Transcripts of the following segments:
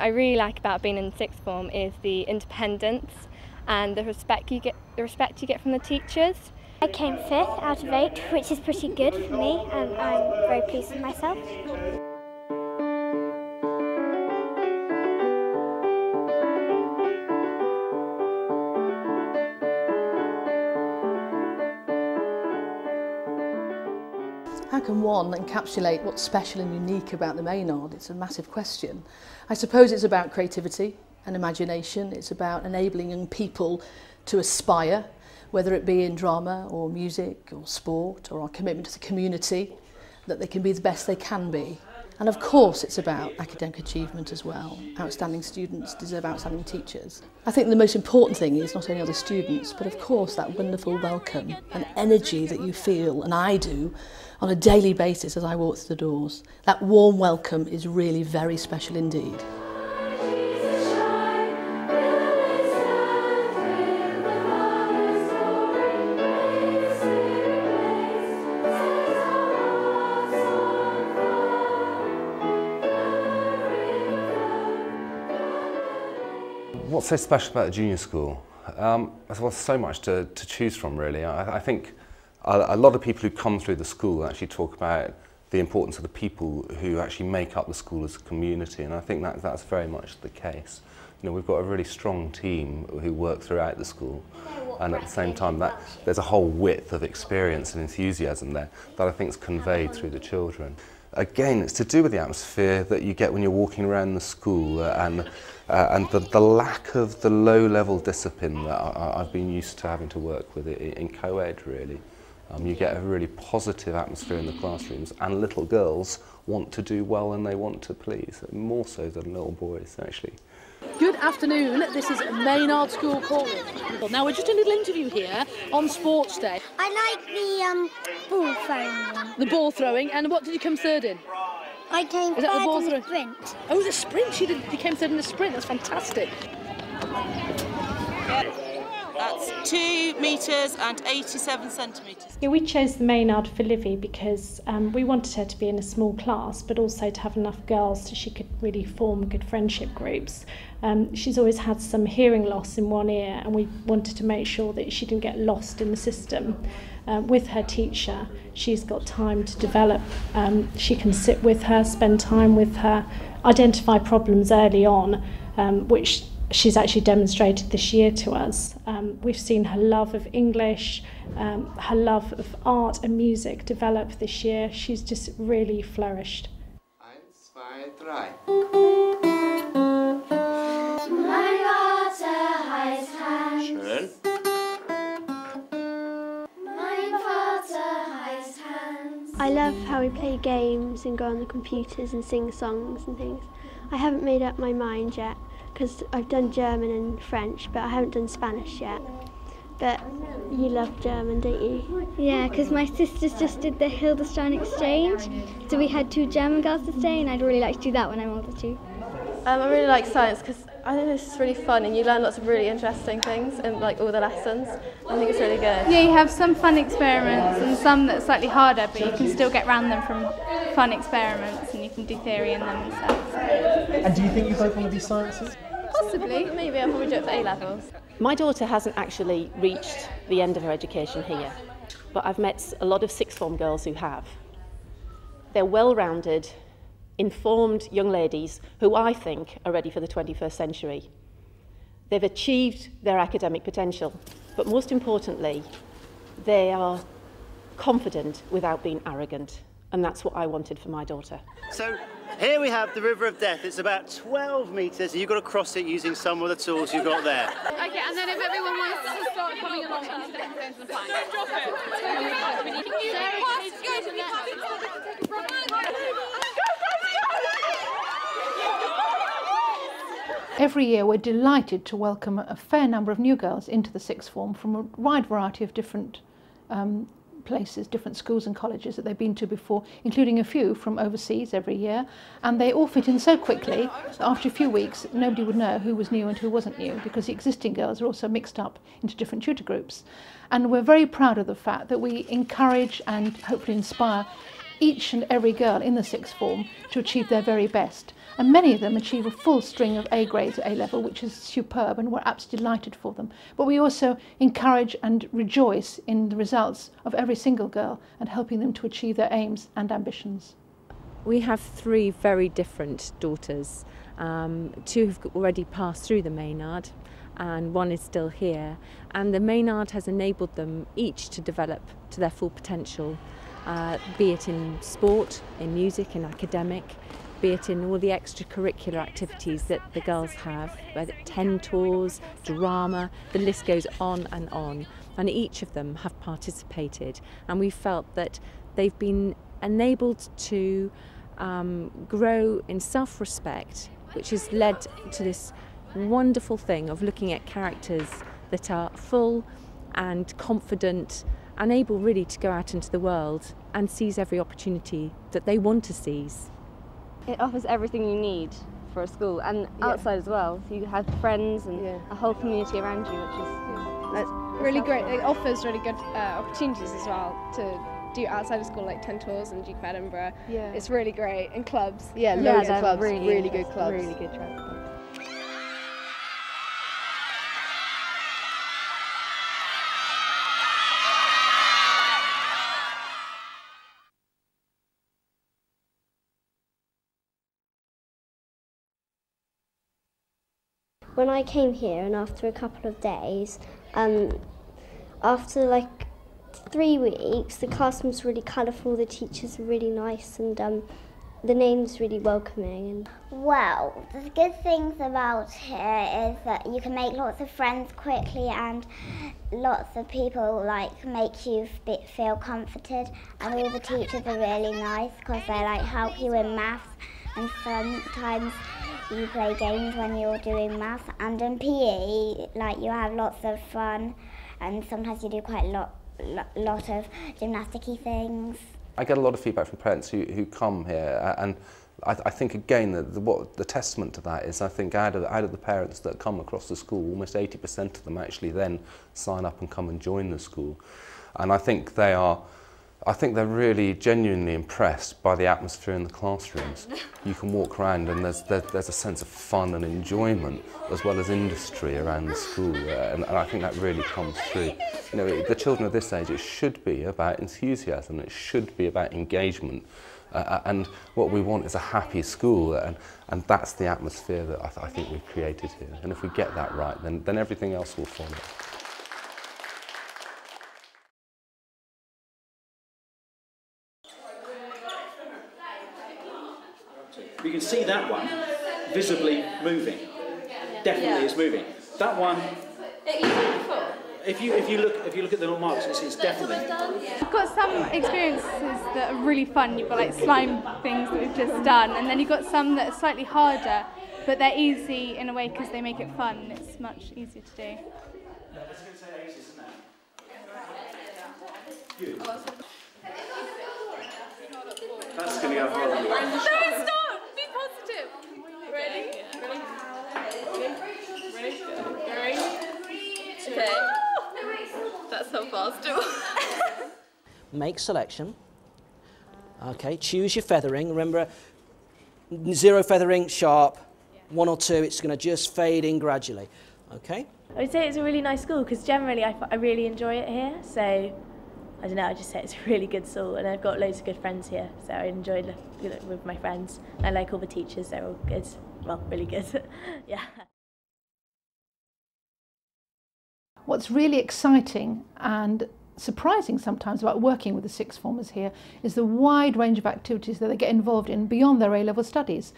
that I really like about being in sixth form is the independence and the respect you get from the teachers. I came 5th out of 8, which is pretty good for me, and I'm very pleased with myself. How can one encapsulate what's special and unique about the Maynard? It's a massive question. I suppose it's about creativity and imagination. It's about enabling young people to aspire, whether it be in drama or music or sport or our commitment to the community, that they can be the best they can be. And of course it's about academic achievement as well. Outstanding students deserve outstanding teachers. I think the most important thing is not only are the students, but of course that wonderful welcome and energy that you feel, and I do, on a daily basis as I walk through the doors. That warm welcome is really very special indeed. What's so special about the junior school? There's so much to choose from, really. I think a lot of people who come through the school actually talk about the importance of the people who actually make up the school as a community, and I think that's very much the case. You know, we've got a really strong team who work throughout the school, and at the same time there's a whole width of experience and enthusiasm there that I think is conveyed through the children. Again, it's to do with the atmosphere that you get when you're walking around the school and the lack of the low-level discipline that I've been used to having to work with in co-ed, really. You get a really positive atmosphere in the classrooms, and little girls want to do well and they want to please, more so than little boys, actually. Good afternoon, this is Maynard School calling. Now we're just doing a little interview here on Sports Day. I like the ball throwing. The ball throwing, and what did you come third in? I came third in the sprint. Oh, the sprint, you came third in the sprint, that's fantastic. That's 2 metres and 87 centimetres. Yeah, we chose the Maynard for Livy because we wanted her to be in a small class, but also to have enough girls so she could really form good friendship groups. She's always had some hearing loss in one ear, and we wanted to make sure that she didn't get lost in the system. With her teacher, she's got time to develop. She can sit with her, spend time with her, identify problems early on, which she's actually demonstrated this year to us. We've seen her love of English, her love of art and music develop this year. She's just really flourished. 1, 2, 3. Mein Vater heißt Hans. Schön. Mein Vater heißt Hans. I love how we play games and go on the computers and sing songs and things. I haven't made up my mind yet, because I've done German and French, but I haven't done Spanish yet. But you love German, don't you? Yeah, because my sisters just did the Hildestein exchange, so we had 2 German girls to stay, and I'd really like to do that when I'm older too. I really like science because I think it's really fun and you learn lots of really interesting things in like all the lessons. I think it's really good. Yeah, you have some fun experiments and some that's slightly harder, but you can still get around them from fun experiments and you can do theory in them and stuff. And do you think you both want to be sciences? Possibly, maybe I'll probably do it for A-levels. My daughter hasn't actually reached the end of her education here, but I've met a lot of sixth form girls who have. They're well-rounded, informed young ladies who I think are ready for the 21st century. They've achieved their academic potential, but most importantly, they are confident without being arrogant, and that's what I wanted for my daughter. So here we have the River of Death. It's about 12 metres and you've got to cross it using some of the tools you've got there. Okay, and then if everyone wants to start coming along, you step into the plank. Don't drop it. Every year we're delighted to welcome a fair number of new girls into the sixth form from a wide variety of different places, different schools and colleges that they've been to before, including a few from overseas every year, and they all fit in so quickly that after a few weeks nobody would know who was new and who wasn't new, because the existing girls are also mixed up into different tutor groups. And we're very proud of the fact that we encourage and hopefully inspire each and every girl in the sixth form to achieve their very best. And many of them achieve a full string of A grades at A level, which is superb, and we're absolutely delighted for them. But we also encourage and rejoice in the results of every single girl and helping them to achieve their aims and ambitions. We have 3 very different daughters. 2 have already passed through the Maynard and 1 is still here. And the Maynard has enabled them each to develop to their full potential, be it in sport, in music, in academic, be it in all the extracurricular activities that the girls have, whether 10 tours, drama, the list goes on. And each of them have participated. And we felt that they've been enabled to grow in self-respect, which has led to this wonderful thing of looking at characters that are full and confident and able really to go out into the world and seize every opportunity that they want to seize. It offers everything you need for a school, and outside as well. You have friends and a whole community around you, which is really great. It offers really good opportunities as well to do outside of school, like 10 tours and Duke of Edinburgh. Yeah. It's really great. And clubs. Yeah, loads of clubs, really good clubs. Really good clubs. When I came here, and after a couple of days, after like 3 weeks, the classroom was really colourful, the teachers were really nice, and the names really welcoming. Well, the good things about here is that you can make lots of friends quickly, and lots of people like make you feel comforted, and all the teachers are really nice because they like help you in maths, and sometimes you play games when you're doing maths, and in PE like you have lots of fun, and sometimes you do quite a lot of gymnastic-y things. I get a lot of feedback from parents who come here, and I think again what the testament to that is, I think out of the parents that come across the school, almost 80% of them actually then sign up and come and join the school, and I think they're really genuinely impressed by the atmosphere in the classrooms. You can walk around and there's a sense of fun and enjoyment as well as industry around the school, and I think that really comes through. You know, the children of this age, it should be about enthusiasm, it should be about engagement, and what we want is a happy school, and that's the atmosphere that I think we've created here. And if we get that right, then everything else will follow. You can see that one visibly moving. Definitely is moving. That one, if you look at the little marks, it's definitely. You've got some experiences that are really fun. You've got like slime things that we've just done, and then you've got some that are slightly harder, but they're easy in a way because they make it fun. It's much easier to do. That's going to go horribly. No, stop! Be positive. Ready? Ready? Okay. That's how fast. Make selection. Okay, choose your feathering. Remember, 0 feathering, sharp. 1 or 2, it's going to just fade in gradually. Okay? I would say it's a really nice school because generally I really enjoy it here. So I don't know, I just say it's a really good school, and I've got loads of good friends here, so I enjoy with my friends. I like all the teachers, they're all good, well, really good. Yeah. What's really exciting and surprising sometimes about working with the sixth formers here is the wide range of activities that they get involved in beyond their A-level studies.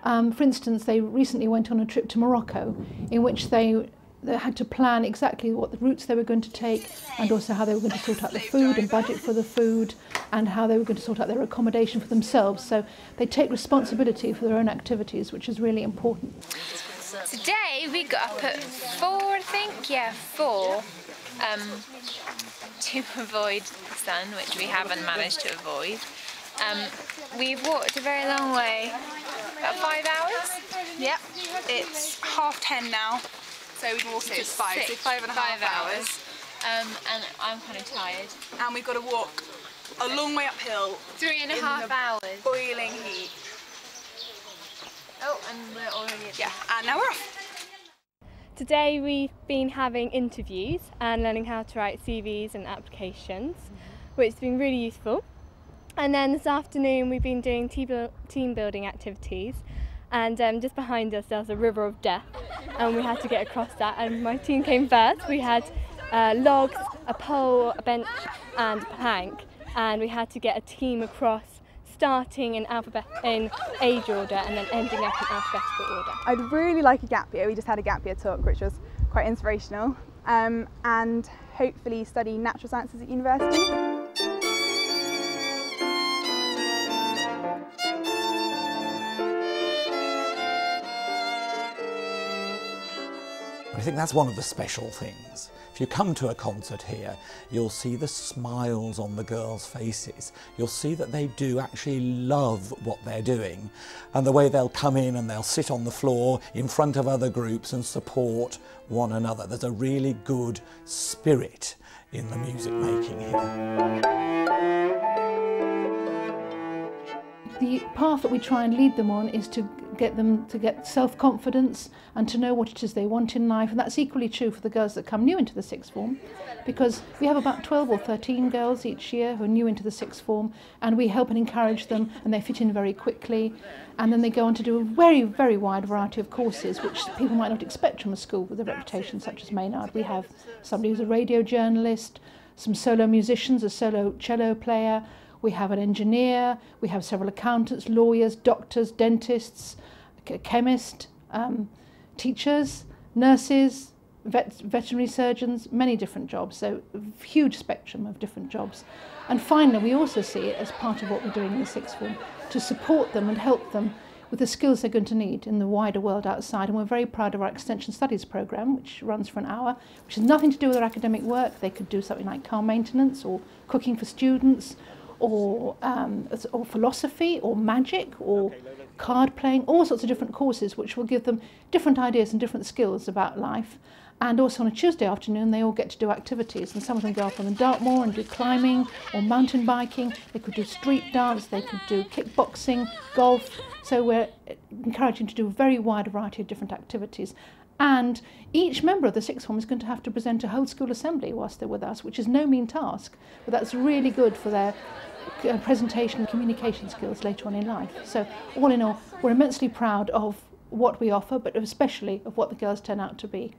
For instance, they recently went on a trip to Morocco in which they had to plan exactly what the routes they were going to take, and also how they were going to sort out the food and budget for the food, and how they were going to sort out their accommodation for themselves. So they take responsibility for their own activities, which is really important. Today we got up at 4, I think, yeah, 4, to avoid the sun, which we haven't managed to avoid. We've walked a very long way, about 5 hours. Yep, it's 10:30 now. So we've walked to 5, so 5.5 hours. And I'm kind of tired. And we've got to walk a long way uphill. 3.5 hours. Boiling heat. Oh, and we're already at Yeah, and now we're off. Today we've been having interviews and learning how to write CVs and applications, which has been really useful. And then this afternoon we've been doing team building activities, and just behind us there's a river of death and we had to get across that, and my team came first. We had logs, a pole, a bench and a plank, and we had to get a team across, starting in age order and then ending up in alphabetical order. I'd really like a gap year. We just had a gap year talk which was quite inspirational, and hopefully study natural sciences at university. I think that's one of the special things. If you come to a concert here, you'll see the smiles on the girls' faces. You'll see that they do actually love what they're doing, and the way they'll come in and they'll sit on the floor in front of other groups and support one another. There's a really good spirit in the music making here. The path that we try and lead them on is to get them to get self-confidence and to know what it is they want in life, and that's equally true for the girls that come new into the sixth form, because we have about 12 or 13 girls each year who are new into the sixth form, and we help and encourage them and they fit in very quickly, and then they go on to do a very, very wide variety of courses which people might not expect from a school with a reputation such as Maynard. We have somebody who's a radio journalist, some solo musicians, a solo cello player, we have an engineer, we have several accountants, lawyers, doctors, dentists, chemists, teachers, nurses, veterinary surgeons, many different jobs, so a huge spectrum of different jobs. And finally, we also see it as part of what we're doing in the sixth form, to support them and help them with the skills they're going to need in the wider world outside. And we're very proud of our Extension Studies programme, which runs for an hour, which has nothing to do with their academic work. They could do something like car maintenance or cooking for students, or philosophy, or magic, or card playing, all sorts of different courses which will give them different ideas and different skills about life. And also on a Tuesday afternoon they all get to do activities, and some of them go up on the Dartmoor and do climbing or mountain biking. They could do street dance, they could do kickboxing, golf. So we're encouraging to do a very wide variety of different activities. And each member of the sixth form is going to have to present a whole school assembly whilst they're with us, which is no mean task, but that's really good for their presentation and communication skills later on in life. So all in all, we're immensely proud of what we offer, but especially of what the girls turn out to be.